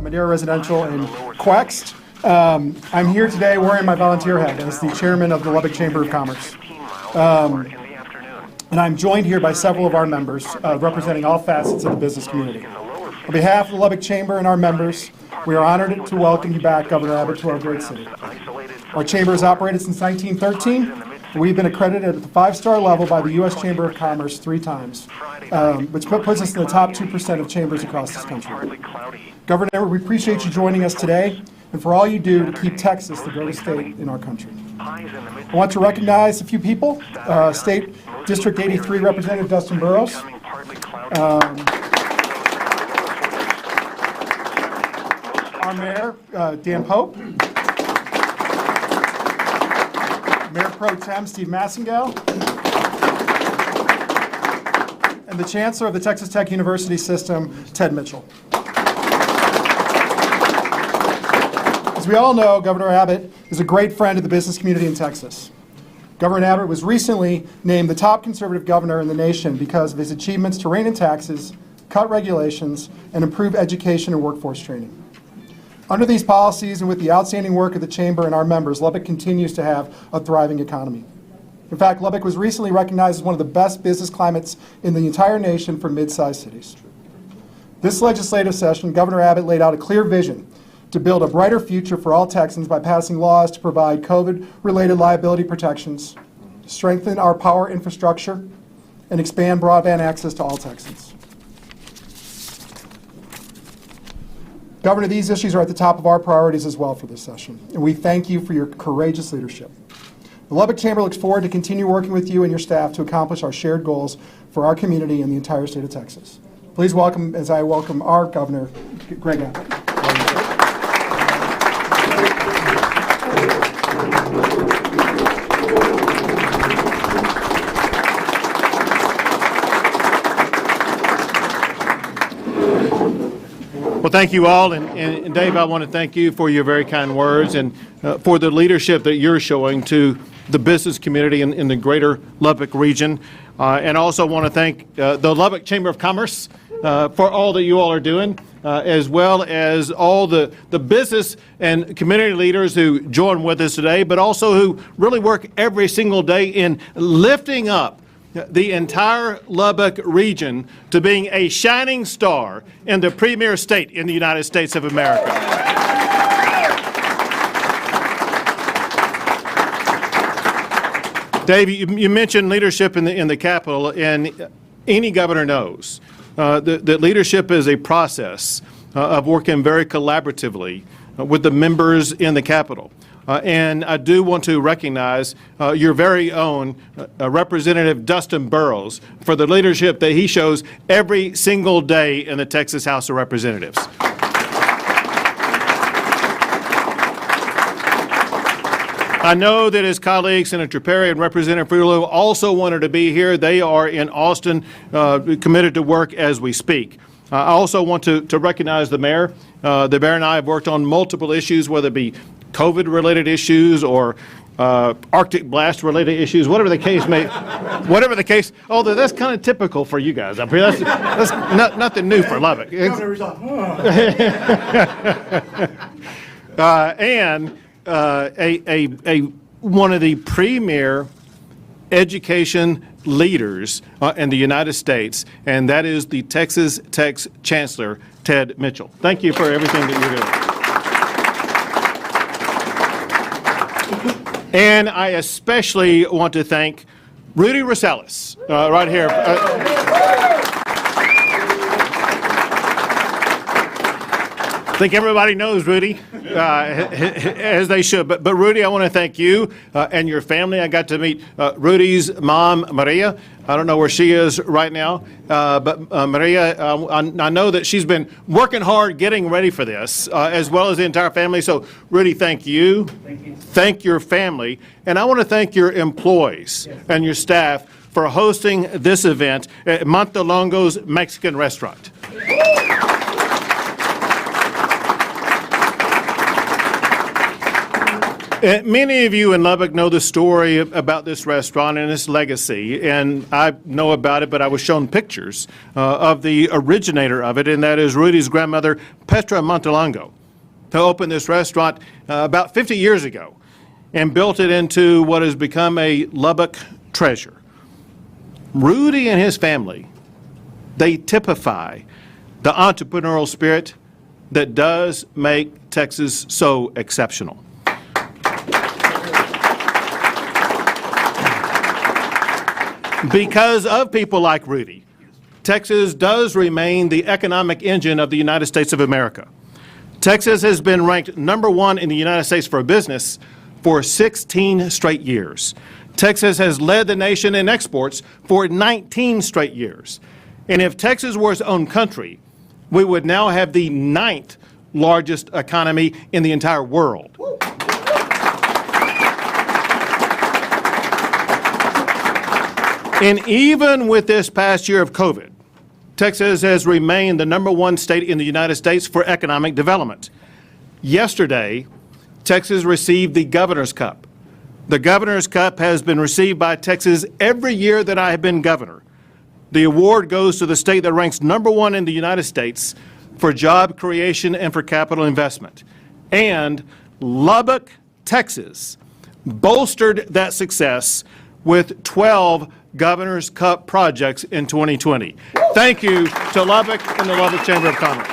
Madeira Residential in Quext. I'm here today wearing my volunteer hat as the chairman of the Lubbock Chamber of Commerce. And I'm joined here by several of our members representing all facets of the business community. On behalf of the Lubbock Chamber and our members, we are honored to welcome you back, Governor Abbott, to our great city. Our chamber has operated since 1913. We've been accredited at the 5-star level by the U.S. Chamber of Commerce 3 times, which puts us in the top 2% of chambers across this country. Governor, we appreciate you joining us today and for all you do to keep Texas the greatest state in our country. I want to recognize a few people. State District 83 Representative Dustin Burrows. Our Mayor, Dan Pope. Mayor Pro Tem Steve Massengale, and the Chancellor of the Texas Tech University System, Ted Mitchell. As we all know, Governor Abbott is a great friend of the business community in Texas. Governor Abbott was recently named the top conservative governor in the nation because of his achievements to rein in taxes, cut regulations, and improve education and workforce training. Under these policies and with the outstanding work of the Chamber and our members, Lubbock continues to have a thriving economy. In fact, Lubbock was recently recognized as one of the best business climates in the entire nation for mid-sized cities. This legislative session, Governor Abbott laid out a clear vision to build a brighter future for all Texans by passing laws to provide COVID-related liability protections, strengthen our power infrastructure, and expand broadband access to all Texans. Governor, these issues are at the top of our priorities as well for this session, and we thank you for your courageous leadership. The Lubbock Chamber looks forward to continue working with you and your staff to accomplish our shared goals for our community and the entire state of Texas. Please welcome, as I welcome our Governor, Greg Abbott. Well, thank you all, and Dave, I want to thank you for your very kind words and for the leadership that you're showing to the business community in the greater Lubbock region. And also want to thank the Lubbock Chamber of Commerce for all that you all are doing, as well as all the business and community leaders who join with us today, but also who really work every single day in lifting up the entire Lubbock region to being a shining star in the premier state in the United States of America. Dave, you mentioned leadership in the Capitol, and any governor knows that leadership is a process of working very collaboratively with the members in the Capitol. And I do want to recognize your very own Representative Dustin Burrows for the leadership that he shows every single day in the Texas House of Representatives. I know that his colleagues, Senator Perry and Representative Frulo, also wanted to be here. They are in Austin, committed to work as we speak. I also want to recognize the mayor. The mayor and I have worked on multiple issues, whether it be COVID-related issues or Arctic blast-related issues, whatever the case may, whatever the case. Although that's kind of typical for you guys up here. That's nothing new for Lubbock. And one of the premier education leaders in the United States, and that is the Texas Tech Chancellor, Ted Mitchell. Thank you for everything that you're doing. And I especially want to thank Rudy Rosales, right here. I think everybody knows Rudy, as they should. But Rudy, I want to thank you and your family. I got to meet Rudy's mom, Maria. I don't know where she is right now, but Maria, I know that she's been working hard getting ready for this, as well as the entire family. So, Rudy, thank you. Thank you. Thank your family. And I want to thank your employees and your staff for hosting this event at Montelongo's Mexican Restaurant. Many of you in Lubbock know the story about this restaurant and its legacy, and I know about it, but I was shown pictures of the originator of it, and that is Rudy's grandmother, Petra Montalongo, who opened this restaurant about 50 years ago and built it into what has become a Lubbock treasure. Rudy and his family, they typify the entrepreneurial spirit that does make Texas so exceptional. Because of people like Rudy, Texas does remain the economic engine of the United States of America. Texas has been ranked #1 in the United States for business for 16 straight years. Texas has led the nation in exports for 19 straight years. And if Texas were its own country, we would now have the 9th largest economy in the entire world. And even with this past year of COVID, Texas has remained the #1 state in the United States for economic development. Yesterday, Texas received the Governor's Cup. The Governor's Cup has been received by Texas every year that I have been governor. The award goes to the state that ranks #1 in the United States for job creation and for capital investment. And Lubbock, Texas, bolstered that success with 12 Governor's Cup projects in 2020. Thank you to Lubbock and the Lubbock Chamber of Commerce.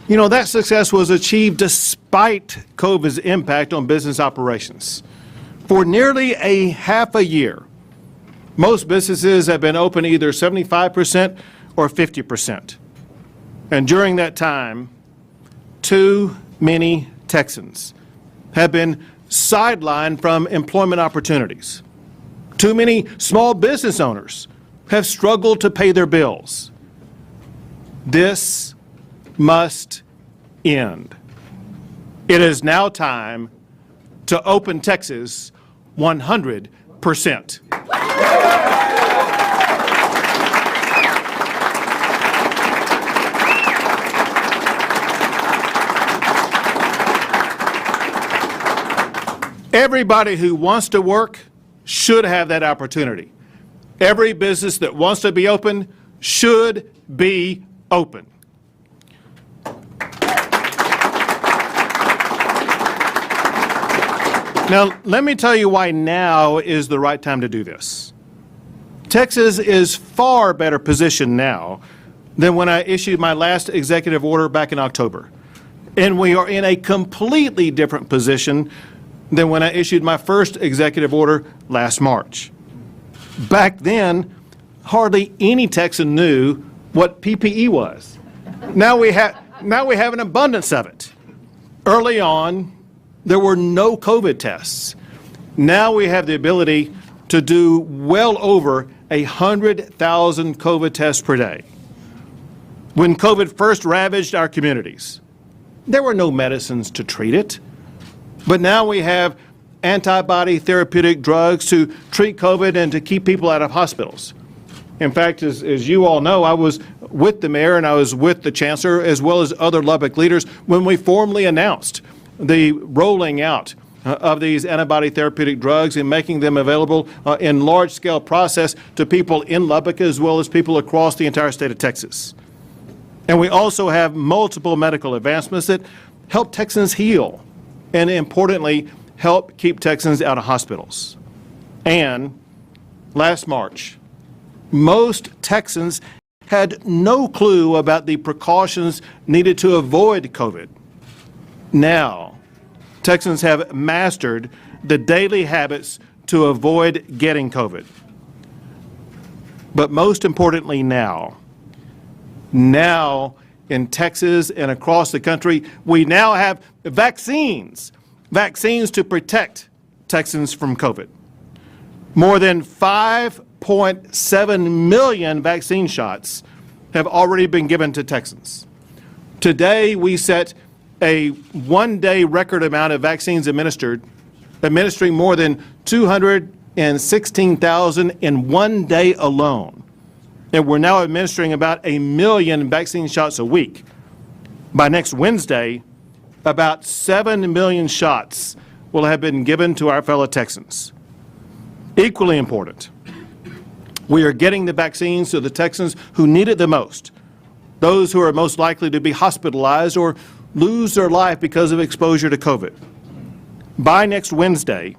You know, that success was achieved despite COVID's impact on business operations. For nearly a half a year, most businesses have been open either 75% or 50%. And during that time, too many Texans have been sidelined from employment opportunities. Too many small business owners have struggled to pay their bills. This must end. It is now time to open Texas 100%. Everybody who wants to work should have that opportunity. Every business that wants to be open should be open. Now, let me tell you why now is the right time to do this. Texas is far better positioned now than when I issued my last executive order back in October. And we are in a completely different position than when I issued my first executive order last March. Back then, hardly any Texan knew what PPE was. Now we have an abundance of it. Early on, there were no COVID tests. Now we have the ability to do well over 100,000 COVID tests per day. When COVID first ravaged our communities, there were no medicines to treat it. But now we have antibody therapeutic drugs to treat COVID and to keep people out of hospitals. In fact, as you all know, I was with the mayor and I was with the chancellor as well as other Lubbock leaders when we formally announced the rolling out of these antibody therapeutic drugs and making them available in large-scale process to people in Lubbock as well as people across the entire state of Texas. And we also have multiple medical advancements that help Texans heal and, importantly, help keep Texans out of hospitals. And last March, most Texans had no clue about the precautions needed to avoid COVID. Now, Texans have mastered the daily habits to avoid getting COVID. But most importantly now in Texas and across the country, we now have vaccines to protect Texans from COVID. More than 5.7 million vaccine shots have already been given to Texans. Today, we set a one-day record amount of vaccines administering more than 216,000 in one day alone. And we're now administering about 1 million vaccine shots a week. By next Wednesday, about 7 million shots will have been given to our fellow Texans. Equally important, we are getting the vaccines to the Texans who need it the most, those who are most likely to be hospitalized or lose their life because of exposure to COVID. By next Wednesday,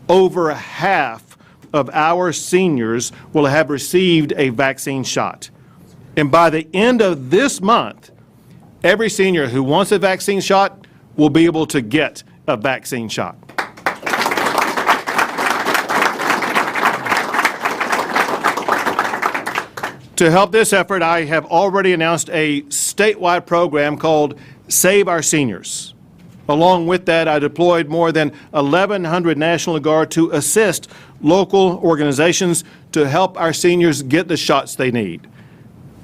over half of our seniors will have received a vaccine shot. And by the end of this month, every senior who wants a vaccine shot will be able to get a vaccine shot. To help this effort, I have already announced a statewide program called Save Our Seniors. Along with that, I deployed more than 1,100 National Guard to assist local organizations to help our seniors get the shots they need.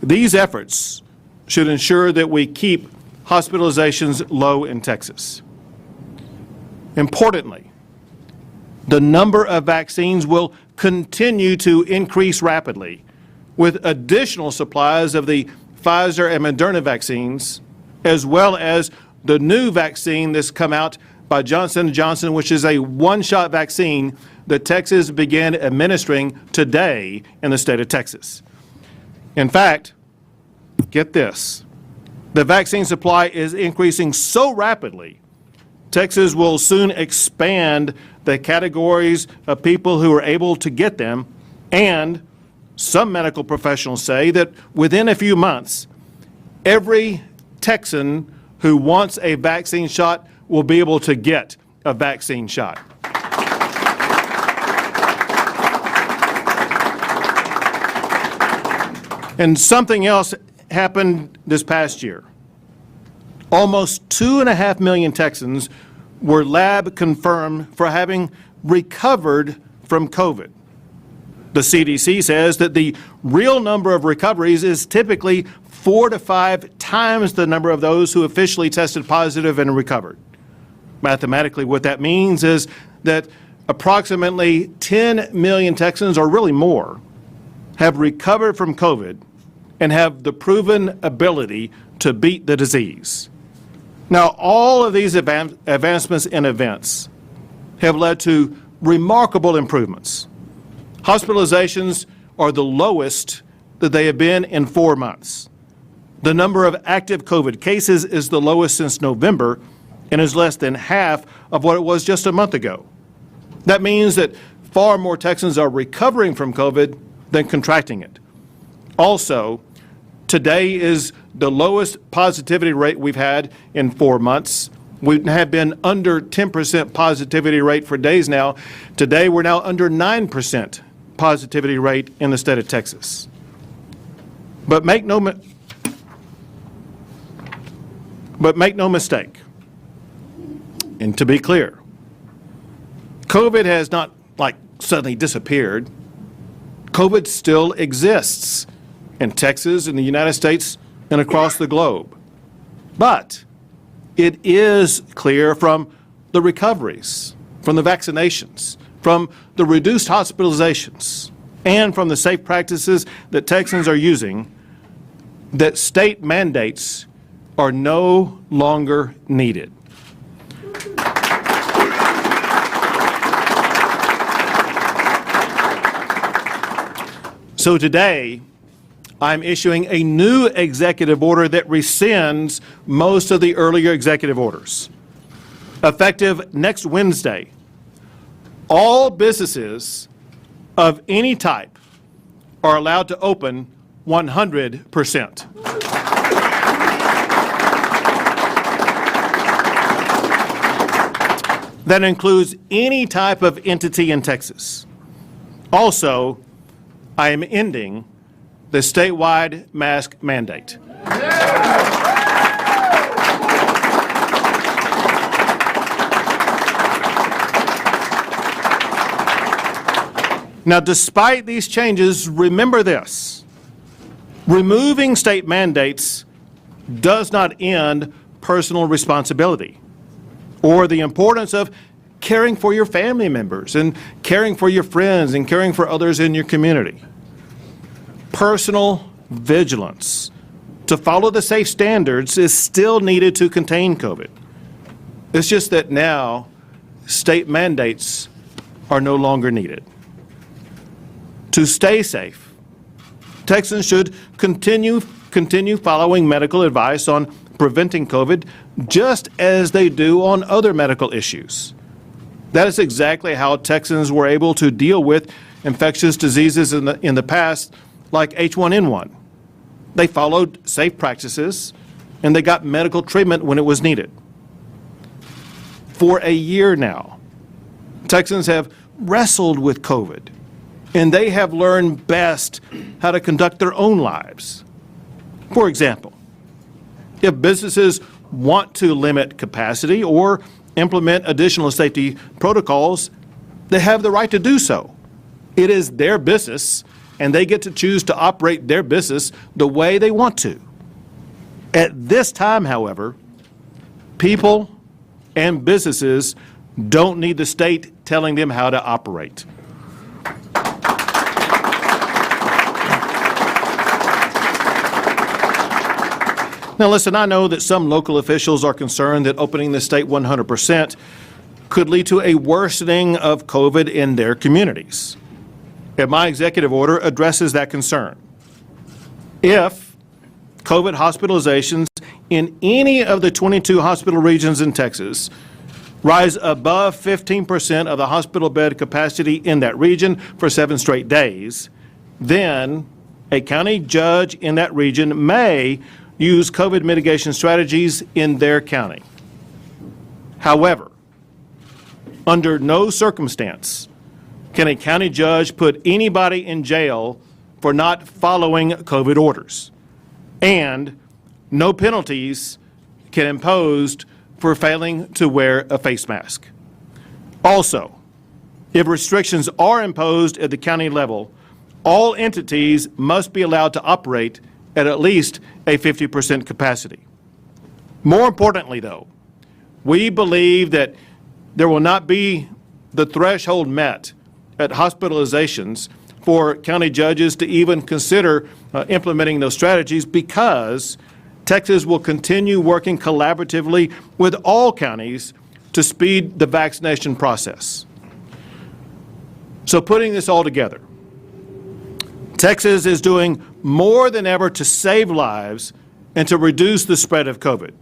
These efforts should ensure that we keep hospitalizations low in Texas. Importantly, the number of vaccines will continue to increase rapidly, with additional supplies of the Pfizer and Moderna vaccines, as well as the new vaccine that's come out by Johnson & Johnson, which is a one-shot vaccine that Texas began administering today in the state of Texas. In fact, get this, the vaccine supply is increasing so rapidly, Texas will soon expand the categories of people who are able to get them, and some medical professionals say that within a few months, every Texan who wants a vaccine shot will be able to get a vaccine shot. And something else happened this past year. Almost 2.5 million Texans were lab confirmed for having recovered from COVID. The CDC says that the real number of recoveries is typically 4 to 5 times the number of those who officially tested positive and recovered. Mathematically, what that means is that approximately 10 million Texans, or really more, have recovered from COVID and have the proven ability to beat the disease. Now, all of these advancements in events have led to remarkable improvements. Hospitalizations are the lowest that they have been in 4 months. The number of active COVID cases is the lowest since November and is less than half of what it was just a month ago. That means that far more Texans are recovering from COVID than contracting it. Also, today is the lowest positivity rate we've had in 4 months. We have been under 10% positivity rate for days now. Today, we're now under 9% positivity rate in the state of Texas. But make no mistake, and to be clear, COVID has not suddenly disappeared. COVID still exists in Texas, in the United States, and across the globe. But it is clear from the recoveries, from the vaccinations, from the reduced hospitalizations, and from the safe practices that Texans are using, that state mandates are no longer needed. So today, I'm issuing a new executive order that rescinds most of the earlier executive orders. Effective next Wednesday, all businesses of any type are allowed to open 100%. That includes any type of entity in Texas. Also, I am ending the statewide mask mandate. Now, despite these changes, remember this: removing state mandates does not end personal responsibility or the importance of caring for your family members and caring for your friends and caring for others in your community. Personal vigilance to follow the safe standards is still needed to contain COVID. It's just that now state mandates are no longer needed. To stay safe, Texans should continue following medical advice on preventing COVID just as they do on other medical issues. That is exactly how Texans were able to deal with infectious diseases in the past, like H1N1. They followed safe practices and they got medical treatment when it was needed. For a year now, Texans have wrestled with COVID, and they have learned best how to conduct their own lives. For example, if businesses want to limit capacity or implement additional safety protocols, they have the right to do so. It is their business, and they get to choose to operate their business the way they want to. At this time, however, people and businesses don't need the state telling them how to operate. Now listen, I know that some local officials are concerned that opening the state 100% could lead to a worsening of COVID in their communities. And my executive order addresses that concern. If COVID hospitalizations in any of the 22 hospital regions in Texas rise above 15% of the hospital bed capacity in that region for 7 straight days, then a county judge in that region may use COVID mitigation strategies in their county. However, under no circumstance can a county judge put anybody in jail for not following COVID orders, and no penalties can imposed for failing to wear a face mask. Also, if restrictions are imposed at the county level, all entities must be allowed to operate at least a 50% capacity. More importantly, though, we believe that there will not be the threshold met at hospitalizations for county judges to even consider implementing those strategies, because Texas will continue working collaboratively with all counties to speed the vaccination process. So putting this all together, Texas is doing more than ever to save lives and to reduce the spread of COVID.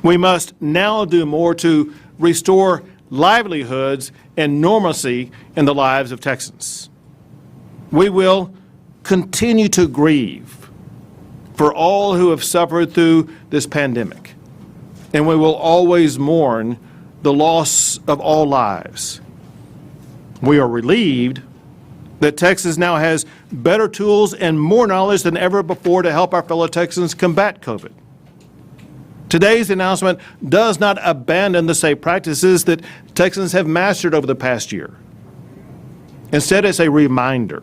We must now do more to restore livelihoods and normalcy in the lives of Texans. We will continue to grieve for all who have suffered through this pandemic, and we will always mourn the loss of all lives. We are relieved that Texas now has better tools and more knowledge than ever before to help our fellow Texans combat COVID. Today's announcement does not abandon the safe practices that Texans have mastered over the past year. Instead, it's a reminder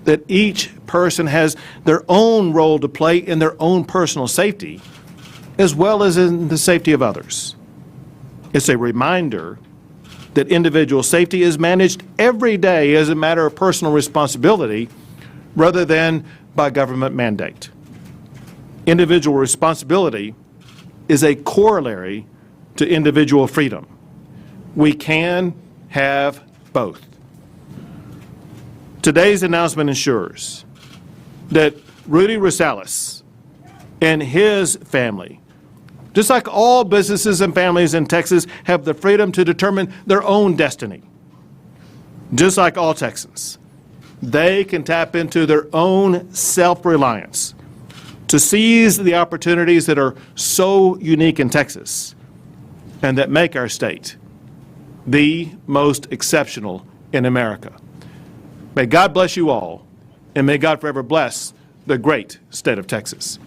that each person has their own role to play in their own personal safety, as well as in the safety of others. It's a reminder that individual safety is managed every day as a matter of personal responsibility rather than by government mandate. Individual responsibility is a corollary to individual freedom. We can have both. Today's announcement ensures that Rudy Rosales and his family, just like all businesses and families in Texas, have the freedom to determine their own destiny. Just like all Texans, they can tap into their own self-reliance to seize the opportunities that are so unique in Texas and that make our state the most exceptional in America. May God bless you all, and may God forever bless the great state of Texas.